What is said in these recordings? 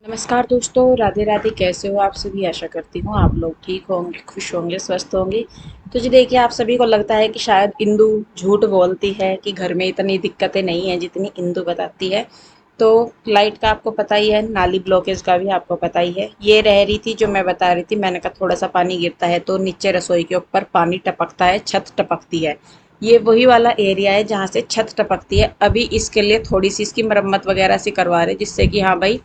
नमस्कार दोस्तों, राधे राधे। कैसे हो आप सभी? आशा करती हूँ आप लोग ठीक होंगे, खुश होंगे, स्वस्थ होंगे। तो जी देखिए, आप सभी को लगता है कि शायद इंदु झूठ बोलती है कि घर में इतनी दिक्कतें नहीं हैं जितनी इंदु बताती है। तो लाइट का आपको पता ही है, नाली ब्लॉकेज का भी आपको पता ही है। ये रह रही थी जो मैं बता रही थी, मैंने कहा थोड़ा सा पानी गिरता है तो नीचे रसोई के ऊपर पानी टपकता है, छत टपकती है। ये वही वाला एरिया है जहाँ से छत टपकती है। अभी इसके लिए थोड़ी सी इसकी मरम्मत वगैरह सी करवा रहे, जिससे कि हाँ भाई,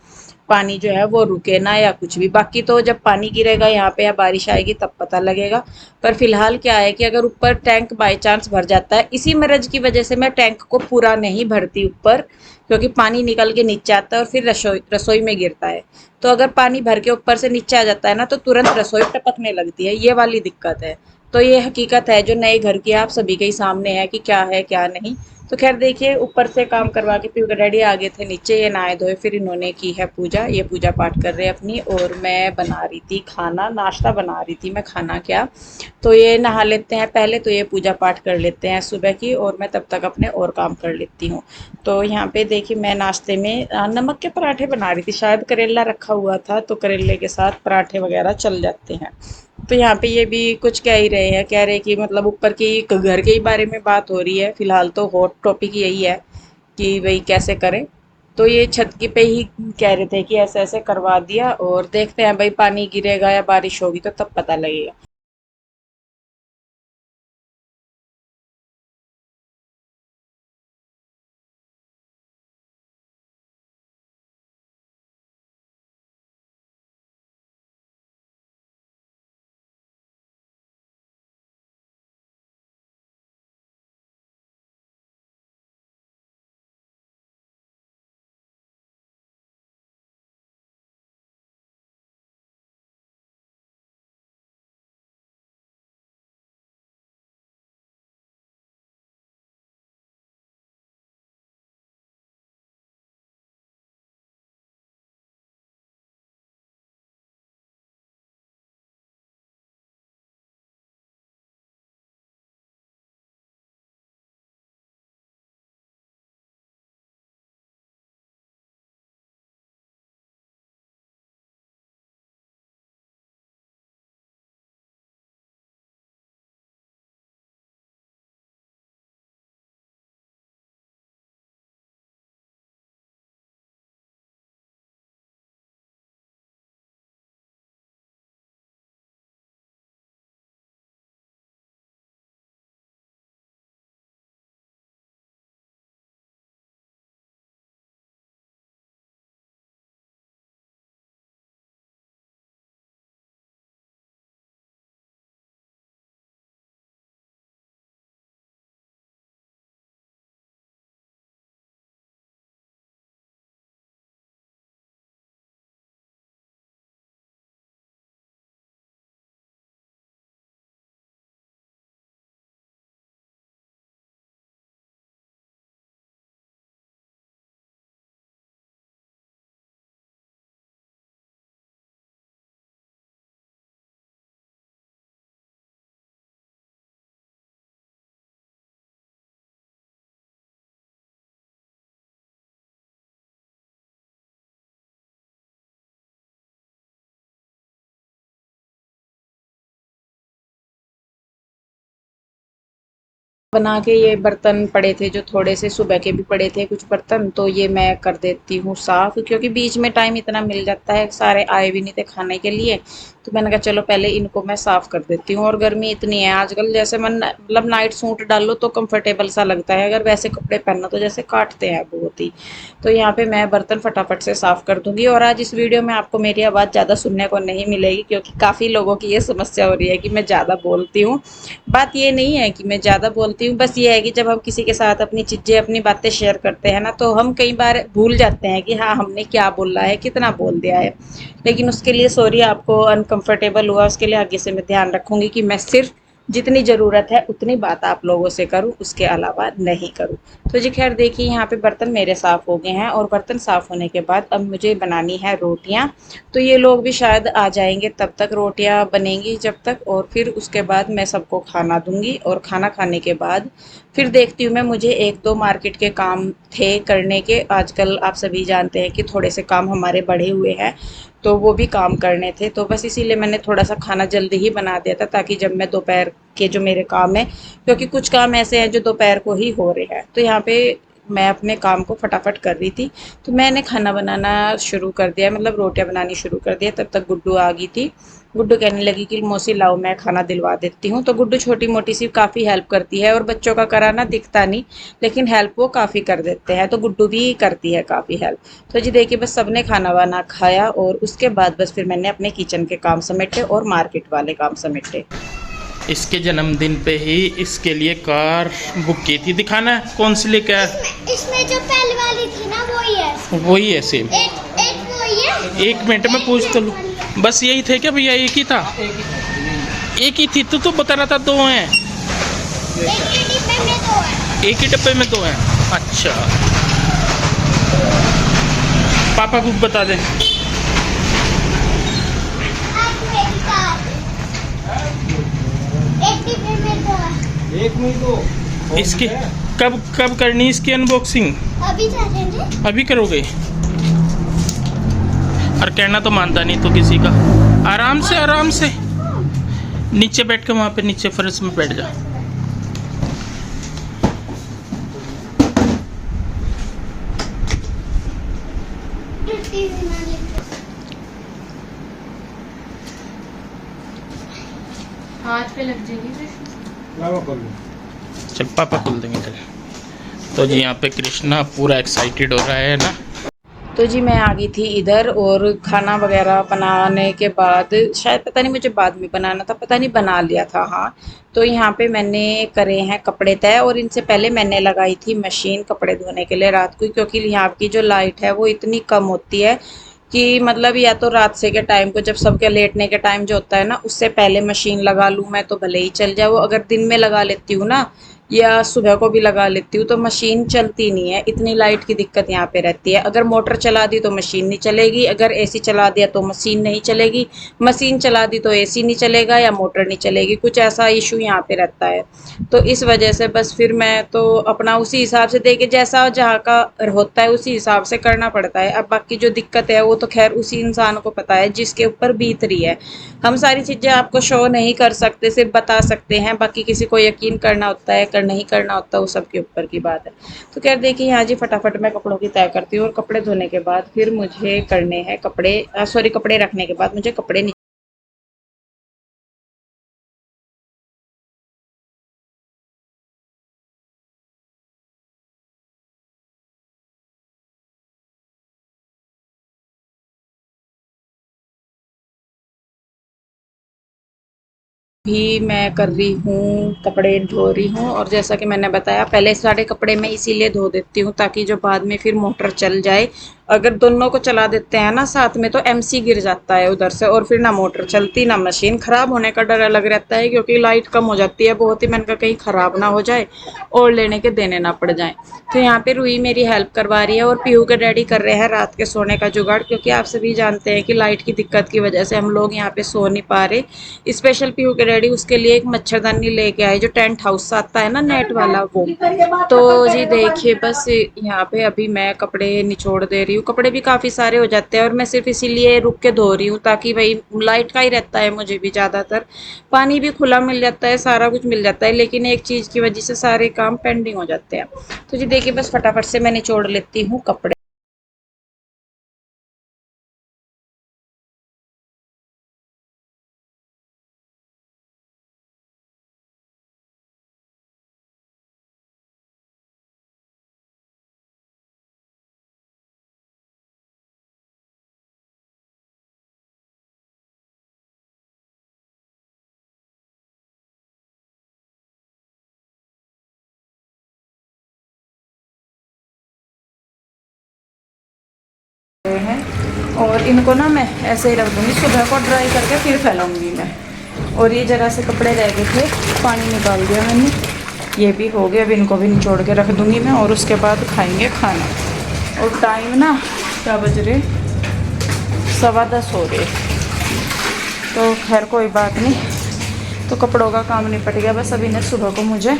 पानी जो है वो रुके ना या कुछ भी। बाकी तो जब पानी गिरेगा यहाँ पे या बारिश आएगी तब पता लगेगा। पर फिलहाल क्या है कि अगर ऊपर टैंक बाई चांस भर जाता है, इसी मरज की वजह से मैं टैंक को पूरा नहीं भरती ऊपर, क्योंकि पानी निकल के नीचे आता है और फिर रसोई रसोई में गिरता है। तो अगर पानी भर के ऊपर से नीचे आ जाता है ना, तो तुरंत रसोई टपकने लगती है। ये वाली दिक्कत है। तो ये हकीकत है जो नए घर की आप सभी के ही सामने है क्या नहीं। तो खैर देखिए, ऊपर से काम करवा के फिर डैडी आ गए थे नीचे, ये नहाए धोए, फिर इन्होंने की है पूजा। ये पूजा पाठ कर रहे हैं अपनी, और मैं बना रही थी खाना, नाश्ता बना रही थी मैं, खाना क्या। तो ये नहा लेते हैं पहले, तो ये पूजा पाठ कर लेते हैं सुबह की, और मैं तब तक अपने और काम कर लेती हूँ। तो यहाँ पे देखिए, मैं नाश्ते में नमक के पराठे बना रही थी। शायद करेला रखा हुआ था तो करेले के साथ पराठे वगैरह चल जाते हैं। तो यहाँ पे ये भी कुछ कह ही रहे हैं, कह रहे कि मतलब ऊपर की घर के ही बारे में बात हो रही है। फिलहाल तो हॉट टॉपिक यही है कि भाई कैसे करें। तो ये छत की पे ही कह रहे थे कि ऐसे ऐसे करवा दिया, और देखते हैं भाई, पानी गिरेगा या बारिश होगी तो तब पता लगेगा। बना के ये बर्तन पड़े थे जो थोड़े से, सुबह के भी पड़े थे कुछ बर्तन, तो ये मैं कर देती हूँ साफ, क्योंकि बीच में टाइम इतना मिल जाता है, सारे आए भी नहीं थे खाने के लिए। तो मैंने कहा चलो पहले इनको मैं साफ कर देती हूँ। और गर्मी इतनी है आजकल, जैसे मन मतलब नाइट सूट डालो तो कंफर्टेबल सा लगता है, अगर वैसे कपड़े पहनो तो जैसे काटते हैं बहुत ही। तो यहाँ पे मैं बर्तन फटाफट से साफ कर दूंगी। और आज इस वीडियो में आपको मेरी आवाज़ ज़्यादा सुनने को नहीं मिलेगी, क्योंकि काफ़ी लोगों की ये समस्या हो रही है कि मैं ज़्यादा बोलती हूँ। बात ये नहीं है कि मैं ज़्यादा बोलती हूँ, बस ये है कि जब हम किसी के साथ अपनी चीज़ें, अपनी बातें शेयर करते हैं ना, तो हम कई बार भूल जाते हैं कि हाँ, हमने क्या बोला है, कितना बोल दिया है। लेकिन उसके लिए सॉरी, आपको अनकंफर्टेबल हुआ उसके लिए, आगे से मैं ध्यान रखूंगी कि मैं सिर्फ जितनी ज़रूरत है उतनी बात आप लोगों से करूँ, उसके अलावा नहीं करूँ। तो जी खैर देखिए यहाँ पे बर्तन मेरे साफ़ हो गए हैं और बर्तन साफ़ होने के बाद अब मुझे बनानी है रोटियाँ। तो ये लोग भी शायद आ जाएंगे, तब तक रोटियाँ बनेंगी जब तक, और फिर उसके बाद मैं सबको खाना दूंगी और खाना खाने के बाद फिर देखती हूँ मैं, मुझे एक दो मार्केट के काम थे करने के। आजकल आप सभी जानते हैं कि थोड़े से काम हमारे बढ़े हुए हैं, तो वो भी काम करने थे। तो बस इसीलिए मैंने थोड़ा सा खाना जल्दी ही बना दिया था, ताकि जब मैं दोपहर के जो मेरे काम है, क्योंकि कुछ काम ऐसे हैं जो दोपहर को ही हो रहे हैं, तो यहाँ पे मैं अपने काम को फटाफट कर रही थी। तो मैंने खाना बनाना शुरू कर दिया, मतलब रोटियां बनानी शुरू कर दिया। तब तक गुड्डू आ गई थी। गुड्डू कहने लगी कि मौसी लाओ मैं खाना दिलवा देती हूँ। तो गुड्डू छोटी मोटी सी काफ़ी हेल्प करती है, और बच्चों का कराना दिखता नहीं, लेकिन हेल्प वो काफ़ी कर देते हैं, तो गुड्डू भी करती है काफ़ी हेल्प। तो जी देखिए बस सबने खाना वाना खाया, और उसके बाद बस फिर मैंने अपने किचन के काम समेटे और मार्केट वाले काम समेटे। इसके जन्मदिन पे ही इसके लिए कार बुक की थी। दिखाना है कौन सी लेके आया। इसमें जो पहले वाली थी ना वही है। वही है सेम। एक एक वही है। एक मिनट में पूछ तो लूँ। बस यही थे क्या भैया, एक ही था? एक ही थी तो बता रहा था दो हैं। एक ही डिब्बे में दो है। एक ही डब्बे में दो हैं। अच्छा, पापा को बता दे। आज मेरी कार एक डिब्बे में दो है। एक में तो इसकी कब कब करनी इसकी अनबॉक्सिंग? अभी करेंगे। अभी करोगे? और कहना तो मानता नहीं तो किसी का। आराम से आराम से नीचे बैठ के, वहाँ पे नीचे फर्श में बैठ जा। हाथ पे लग जाएगी। लावा कर लो। चल पापा खोल देंगे चल। तो जी यहाँ पे कृष्णा पूरा एक्साइटेड हो रहा है ना। तो जी मैं आ गई थी इधर, और खाना वगैरह बनाने के बाद, शायद पता नहीं मुझे बाद में बनाना था, पता नहीं बना लिया था, हाँ। तो यहाँ पे मैंने करे हैं कपड़े तय, और इनसे पहले मैंने लगाई थी मशीन कपड़े धोने के लिए रात को, क्योंकि यहाँ की जो लाइट है वो इतनी कम होती है कि मतलब या तो रात से के टाइम को, जब सबके लेटने के टाइम जो होता है ना, उससे पहले मशीन लगा लूँ मैं तो भले ही चल जाए वो। अगर दिन में लगा लेती हूँ ना, या सुबह को भी लगा लेती हूँ, तो मशीन चलती नहीं है, इतनी लाइट की दिक्कत यहाँ पे रहती है। अगर मोटर चला दी तो मशीन नहीं चलेगी, अगर एसी चला दिया तो मशीन नहीं चलेगी, मशीन चला दी तो एसी नहीं चलेगा या मोटर नहीं चलेगी, कुछ ऐसा इशू यहाँ पे रहता है। तो इस वजह से बस फिर मैं तो अपना उसी हिसाब से देके, जैसा जहाँ का होता है उसी हिसाब से करना पड़ता है। अब बाकी जो दिक्कत है वो तो खैर उसी इंसान को पता है जिसके ऊपर बीत रही है। हम सारी चीज़ें आपको शो नहीं कर सकते, सिर्फ बता सकते हैं, बाकी किसी को यकीन करना होता है कर नहीं करना होता, वो सबके ऊपर की बात है। तो खैर देखिए यहाँ जी फटाफट मैं कपड़ों की तय करती हूँ, और कपड़े धोने के बाद फिर मुझे करने हैं कपड़े, सॉरी कपड़े रखने के बाद मुझे कपड़े भी मैं कर रही हूँ, कपड़े धो रही हूँ। और जैसा कि मैंने बताया पहले सारे कपड़े मैं इसीलिए धो देती हूँ ताकि जो बाद में फिर मोटर चल जाए, अगर दोनों को चला देते हैं ना साथ में तो एमसी गिर जाता है उधर से, और फिर ना मोटर चलती ना मशीन, खराब होने का डर अलग रहता है, क्योंकि लाइट कम हो जाती है बहुत ही। मैंने कहा कहीं खराब ना हो जाए और लेने के देने ना पड़ जाए। तो यहाँ पे रूही मेरी हेल्प करवा रही है, और पीहू के डैडी कर रहे हैं रात के सोने का जुगाड़, क्योंकि आप सभी जानते हैं कि लाइट की दिक्कत की वजह से हम लोग यहाँ पे सो नहीं पा रहे। स्पेशल पीहू के डैडी उसके लिए एक मच्छरदानी लेके आए, जो टेंट हाउस आता है ना नेट वाला वो। तो जी देखिए बस यहाँ पे अभी मैं कपड़े निचोड़ दे रही हूँ, कपड़े भी काफ़ी सारे हो जाते हैं, और मैं सिर्फ इसीलिए रुक के धो रही हूँ ताकि भाई लाइट का ही रहता है मुझे भी ज़्यादातर, पानी भी खुला मिल जाता है, सारा कुछ मिल जाता है, लेकिन एक चीज़ की वजह से सारे काम पेंडिंग हो जाते हैं। तो जी देखिए बस फटाफट से मैं निचोड़ लेती हूँ कपड़े। हैं और इनको ना मैं ऐसे ही रख दूँगी, सुबह को ड्राई करके फिर फैलाऊँगी मैं। और ये ज़रा से कपड़े रह गए थे, पानी निकाल दिया मैंने, ये भी हो गया। अब इनको भी निचोड़ के रख दूँगी मैं और उसके बाद खाएंगे खाना। और टाइम ना क्या बज रहे, 10:15 हो रहे। तो खैर कोई बात नहीं, तो कपड़ों का काम निपट गया। बस अभी इन्हें सुबह को मुझे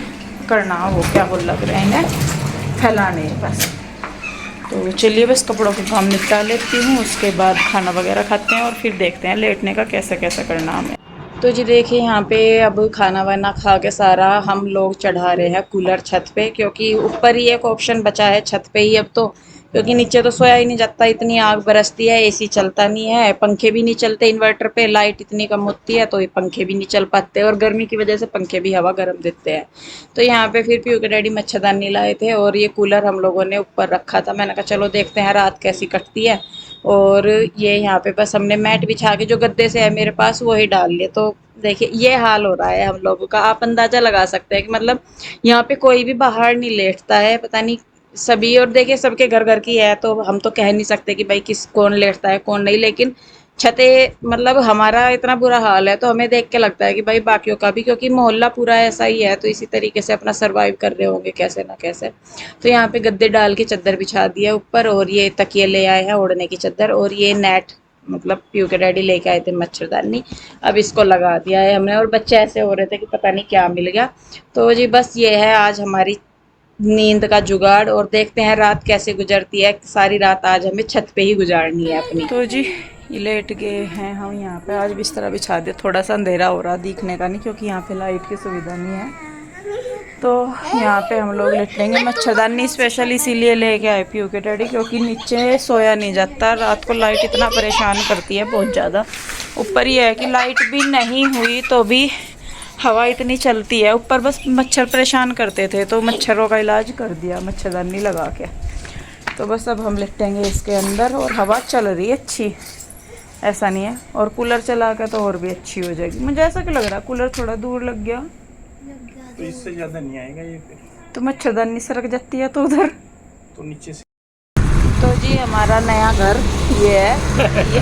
करना हो क्या बोल लग रहे हैं, इन्हें फैलाने हैं बस। तो चलिए बस कपड़ों के काम निपटा लेती हूँ, उसके बाद खाना वगैरह खाते हैं और फिर देखते हैं लेटने का कैसे कैसे करना हमें। तो जी देखिए यहाँ पे अब खाना वाना खा के सारा हम लोग चढ़ा रहे हैं कूलर छत पे, क्योंकि ऊपर ही एक ऑप्शन बचा है छत पे ही अब तो, क्योंकि नीचे तो सोया ही नहीं जाता, इतनी आग बरसती है, एसी चलता नहीं है, पंखे भी नहीं चलते इन्वर्टर पे, लाइट इतनी कम होती है तो ये पंखे भी नहीं चल पाते और गर्मी की वजह से पंखे भी हवा गर्म देते हैं। तो यहाँ पे फिर पीयू के डैडी मच्छरदानी लाए थे और ये कूलर हम लोगों ने ऊपर रखा था। मैंने कहा चलो देखते हैं रात कैसी कटती है। और ये यहाँ पे बस हमने मैट बिछा के जो गद्दे से है मेरे पास वही डाल लिए। तो देखिए ये हाल हो रहा है हम लोगों का, आप अंदाज़ा लगा सकते हैं कि मतलब यहाँ पे कोई भी बाहर नहीं लेटता है, पता नहीं सभी। और देखिए सबके घर घर की है तो हम तो कह नहीं सकते कि भाई किस कौन लेटता है कौन नहीं, लेकिन छतें मतलब हमारा इतना बुरा हाल है तो हमें देख के लगता है कि भाई बाकियों का भी, क्योंकि मोहल्ला पूरा ऐसा ही है तो इसी तरीके से अपना सरवाइव कर रहे होंगे कैसे ना कैसे। तो यहाँ पे गद्दे डाल के चादर बिछा दिया ऊपर, और ये तकिए ले आए हैं ओढ़ने की चादर, और ये नेट मतलब पीयू के डैडी लेके आए थे मच्छरदानी, अब इसको लगा दिया है हमने। और बच्चे ऐसे हो रहे थे कि पता नहीं क्या मिल गया। तो जी बस ये है आज हमारी नींद का जुगाड़, और देखते हैं रात कैसे गुजरती है। सारी रात आज हमें छत पे ही गुजारनी है अपनी। तो जी ये लेट गए हैं हम यहाँ पे, आज बिस्तर बिछा दिया, थोड़ा सा अंधेरा हो रहा दिखने का नहीं क्योंकि यहाँ पे लाइट की सुविधा नहीं है। तो यहाँ पे हम लोग लेटेंगे। मच्छरदानी स्पेशल इसीलिए लेके आए पीयू के डैडी, क्योंकि नीचे सोया नहीं जाता, रात को लाइट इतना परेशान करती है बहुत ज़्यादा। ऊपर ये है कि लाइट भी नहीं हुई तो भी हवा इतनी चलती है ऊपर, बस मच्छर परेशान करते थे तो मच्छरों का इलाज कर दिया मच्छरदानी लगा के। तो बस अब हम लेटेंगे इसके अंदर, और हवा चल रही है अच्छी, ऐसा नहीं है। और कूलर चला के तो और भी अच्छी हो जाएगी। मुझे ऐसा क्यों लग रहा है कूलर थोड़ा दूर लग गया, तो इससे ज़्यादा नहीं आएगा ये फिर, तो मच्छरदानी सरक जाती है तो उधर तो नीचे से। तो जी हमारा नया घर ये है, ये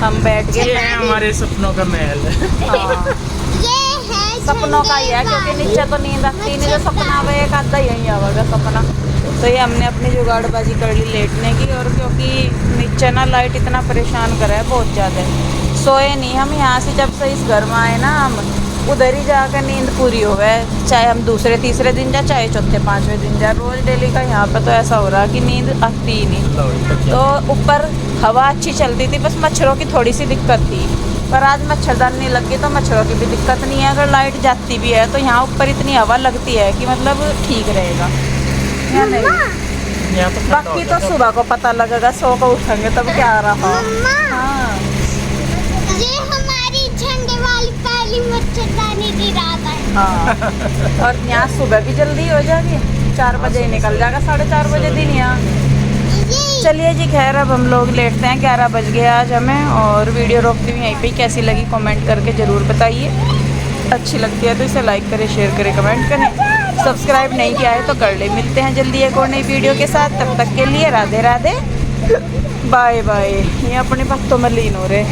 हम बैठ गए ये है हमारे सपनों का महल है। हाँ ये है सपनों का ही है, क्योंकि नीचे तो नींद आती नहीं, तो सपना आवे एक आधा यही आवेगा सपना। तो ये हमने अपनी जुगाड़बाजी कर ली लेटने की, और क्योंकि नीचे ना लाइट इतना परेशान कर रहा है बहुत ज़्यादा, सोए नहीं हम। यहाँ से जब से इस घर में आए ना हम, उधर ही जाकर नींद पूरी हो गए, चाहे हम दूसरे तीसरे दिन जाए चाहे चौथे पाँचवें दिन जाए, रोज़ डेली का यहाँ पे तो ऐसा हो रहा कि नींद आती ही नहीं। तो ऊपर हवा अच्छी चलती थी, बस मच्छरों की थोड़ी सी दिक्कत थी, पर आज मच्छरदानी लग गई तो मच्छरों की भी दिक्कत नहीं है। अगर लाइट जाती भी है तो यहाँ ऊपर इतनी हवा लगती है कि मतलब ठीक रहेगा या नहीं। यहाँ तो बाकी तो सुबह को पता लगेगा, सो को उठेंगे तब क्या रहा। हाँ ये हमारी झंडे वाली पहली मच्छरदानी की रात है। हाँ और यहाँ सुबह भी जल्दी हो जाएगी, 4 बजे ही निकल जाएगा, 4:30 बजे दिन यहाँ। चलिए जी खैर अब हम लोग लेटते हैं, 11 बज गए आज हमें। और वीडियो रोकती हुई यहीं पे कैसी लगी कमेंट करके ज़रूर बताइए। अच्छी लगती है तो इसे लाइक करें, शेयर करें, कमेंट करें। सब्सक्राइब नहीं किया है तो कर ले। मिलते हैं जल्दी एक और नई वीडियो के साथ, तब तक के लिए राधे राधे, बाय बाय। ये अपने भक्तों में लीन हो रहे।